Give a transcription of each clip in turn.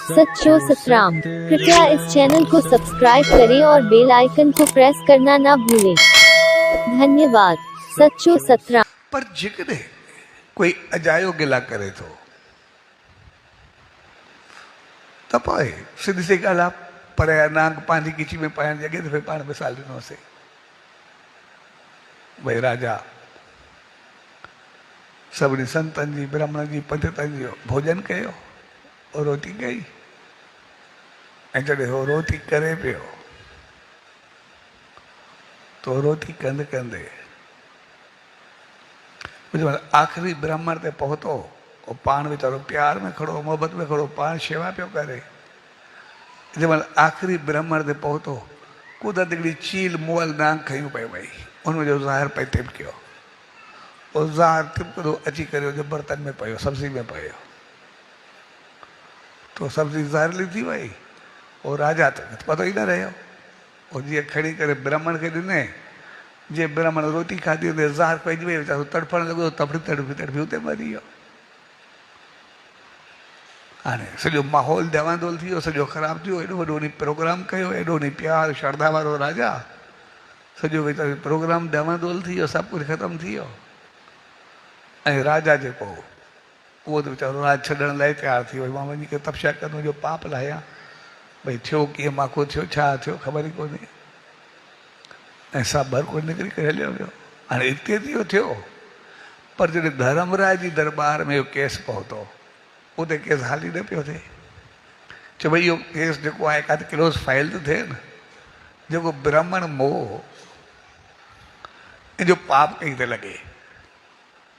सच्चो सतराम। कृपया इस चैनल को सब्सक्राइब करें और बेल आइकन को प्रेस करना ना भूलें। धन्यवाद। सच्चो सतराम। पर जिक्र कोई अजायो गिला करे तो तपाए सीधी सी गाल आप पर नांग पानी किची में पाण जगह तो फिर पाण में साल दिनों से भाई राजा सभी संतन जी ब्राह्मण जी पंडितन जी भोजन कयो और रोटी कई जॾहिं हो रोटी करे पियो तो रोटी कंदे कंदे आखिरी ब्राह्मण ते पहुतो और पान वीचारो प्यार में खड़ो मोहब्बत में खड़ो पान शेवा पियो करे जब आखिरी ब्राह्मण ते पहुतो कुदरत हिकिड़ी चील मुअल नांग खयूं पई वई उनमें जो ज़ाहिर पई तिपकियो और ज़ाहिर तिपकदो अची करे जो बर्तन में पयो सब्जी में पयो तो सब्जी ज़ाहिर थी वई और राजा तक पतो ही न रहियो और जी खड़ी करे ब्राह्मण के ॾिने जे ब्राह्मण रोटी खाधी हुई ज़ाहिर पइजी वई वीचारो तड़फण लॻो तड़फी तड़फी तड़फी हुते मरी वियो हाणे सॼो माहौल दवादोल थी वियो सॼो ख़राबु थी वियो एॾो वॾो उन प्रोग्राम कयो एॾो उन प्यार श्रद्धा वारो राजा सॼो वीचारो प्रोग्राम दवादोल थी वियो सभु कुझु ख़तमु थी वियो ऐं राजा जेको उहो त वीचारो राज छॾण लाइ तयारु थी वियो मां वञी करे तपस्या कंदो जो पाप लाहियां भई थियो कीअं माखो थियो छा थियो ख़बर ई कोन्हे ऐं सभु भर को निकिरी करे हलियो वियो हाणे हिते थियो थियो पर जॾहिं धर्मराज जी दरबार में इहो केस पहुतो उते केस हाली न पियो थिए चओ भई इहो केस जेको आहे काथे क्लोज़ फाइल थो थिए न जेको ब्राह्मण मोह जो पाप कई थो लॻे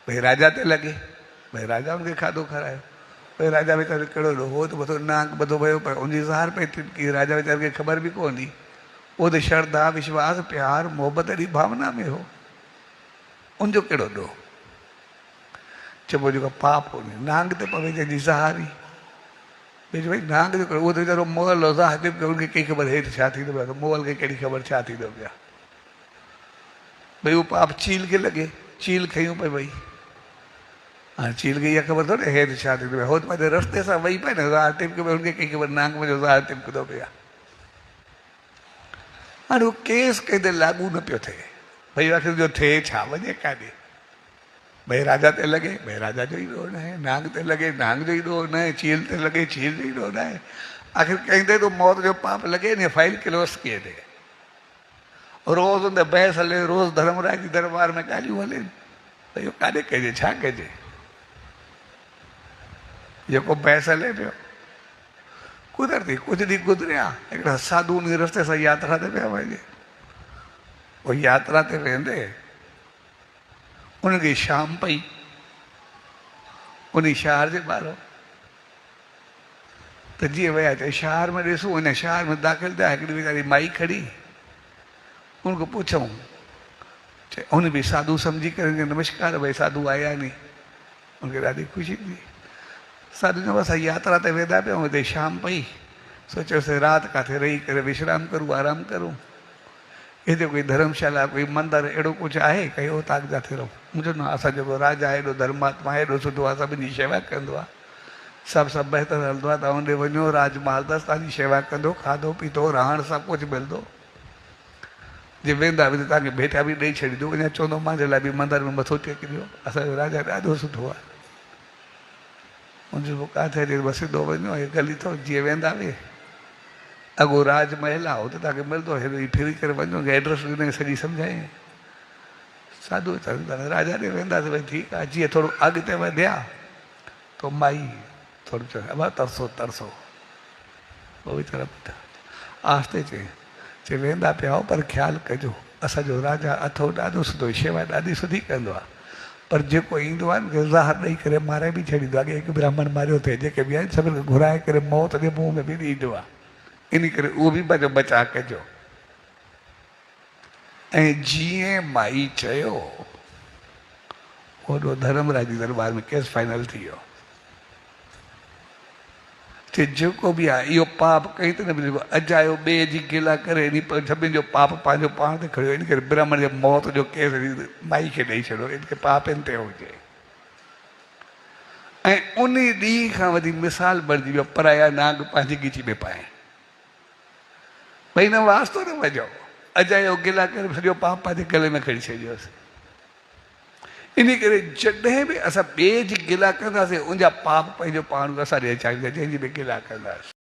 भई राजा ते लॻे भई राजा हुनखे खाधो खारायो भई राजा वीचारो कहिड़ो हो त मथो नाक ॿधो वियो पर उनजी ज़ाहिर पई तिपकी राजा वीचारे खे ख़बर बि कोन हुई वो तो श्रद्धा विश्वास प्यार मोहब्बत अड़ी भावना में हो उनजो कहिड़ो ॾोह चइबो जेको पाप हो नांग ते पवे जंहिंजी ज़ाहिरी भई नांग जो उहो त वीचारो मोहल हो ज़ाहिर उनखे कई ख़बर हेठि छा थींदो पियो मोहल खे कहिड़ी ख़बर छा थींदो पिया भई उहो पाप चील खे लॻे चील खयूं पई वई हाँ चील खे इहा ख़बर थोरी हेठि छा थींदो पिया हो त पंहिंजे रस्ते सां वही पए न ज़ाहिर टिपके पई उनखे कई ख़बर नांग में जो ज़ाहिर टिपकंदो पिया हाणे उहो केस कंहिं लागू न पियो थिए भई आख़िर जो थिए छा वञे काॾे भई राजा ते लॻे भई राजा जो ई ॾोह न आहे नांग ते लॻे नांग जो ई ॾोह न आहे चील ते लॻे चील जो ई ॾोह न आहे आख़िर कंहिं तो मौत जो पाप लॻे न फाइल क्लोज़ किए थिए रोज़ हुन बहस हले रोज़ धर्मराज जी दरबार में ॻाल्हियूं हलनि त इहो काॾे कजे छा कजे जेको बहस हले पियो कुदरती कुछ ॾींहं गुज़रिया हिकिड़ा साधू उन रस्ते सां यात्रा ते पिया वञे उहो यात्रा ते वेंदे उनखे शाम पई उन शहर जे ॿाहिरो त जीअं विया चए शहर में ॾिसूं हिन शहर में दाख़िल थिया हिकिड़ी वीचारी माई खड़ी उनखां पुछूं चए उन बि साधू सम्झी करे नमस्कार भई साधू आया नी उनखे ॾाढी ख़ुशी थी साधू जो असां यात्रा ते वेंदा पिया हिते शाम पई सोचियोसीं राति किथे रही करे विश्राम करूं आराम करूं हिते कोई धर्मशाला कोई मंदरु अहिड़ो कुझु आहे कई उतां किथे रहूं मुंहिंजो न असां जेको राजा एॾो धर्मात्मा एॾो सुठो आहे सभिनी जी शेवा कंदो आहे सभु बहितर हलंदो आहे तव्हां होॾे वञो राजमहल अथसि तव्हांजी शेवा कंदो खाधो पीतो रहणु सभु कुझु मिलंदो जे वेंदा बि त तव्हांखे भेटा बि ॾेई छॾींदो अञा चवंदो मुंहिंजे लाइ बि मंदर में मथो टेके ॾियो असांजो राजा ॾाढो सुठो आहे मुंहिंजो किथे बसि सिधो वञो हे गली अथव जीअं वेंदा बि अॻो राजमहल आहे हुते तव्हांखे मिलंदो हेॾो फिरी करे वञो एड्रेस ॾिनई सॼी सम्झाई साधू राजा ॾे वेंदासीं भई ठीकु आहे जीअं थोरो अॻिते वधिया तो माई थोरो चयो अबा तरसो तरसो पोइ वीचारा पुठा आस्ते चए वेंदा पिया हो पर ख़्यालु कजो असांजो राजा अथो ॾाढो सुठो शेवा ॾाढी सुठी कंदो आहे पर जेको ईंदो आहे न ज़ाहिर ॾेई करे मारे बि छॾींदो आहे हिकु ब्राह्मण मारियो थिए जेके बि आहिनि सभिनि खे घुराए करे मौत जे मुंहं में बि ॾींदो आहे इन करे उहो बि पंहिंजो बचा कजो ऐं जीअं माई चयो ओॾो धर्मराज जी दरबार में केस फाइनल थी वियो चए जेको बि आहे इहो पाप कई त न जेको अजायो ॿिए जी गिला करे सभिनि जो पाप पंहिंजो पाण ते खणियो इन करे ब्राह्मण जे मौत जो केस माई खे ॾेई छॾियो इन खे पाप इन ते हुजे ऐं उन ॾींहं खां वठी मिसाल बणिजी वियो पराया नाग पंहिंजी ॻिची में पाए भई न वास्तो न वॼो अजायो गिला करे सॼो पाप पंहिंजे गले में खणी छॾियोसीं इन करे जॾहिं बि असां ॿिए जी गिला कंदासीं उनजा पाप पंहिंजो पाण असां ॾे अचाईंदा जंहिंजी बि गिला कंदासीं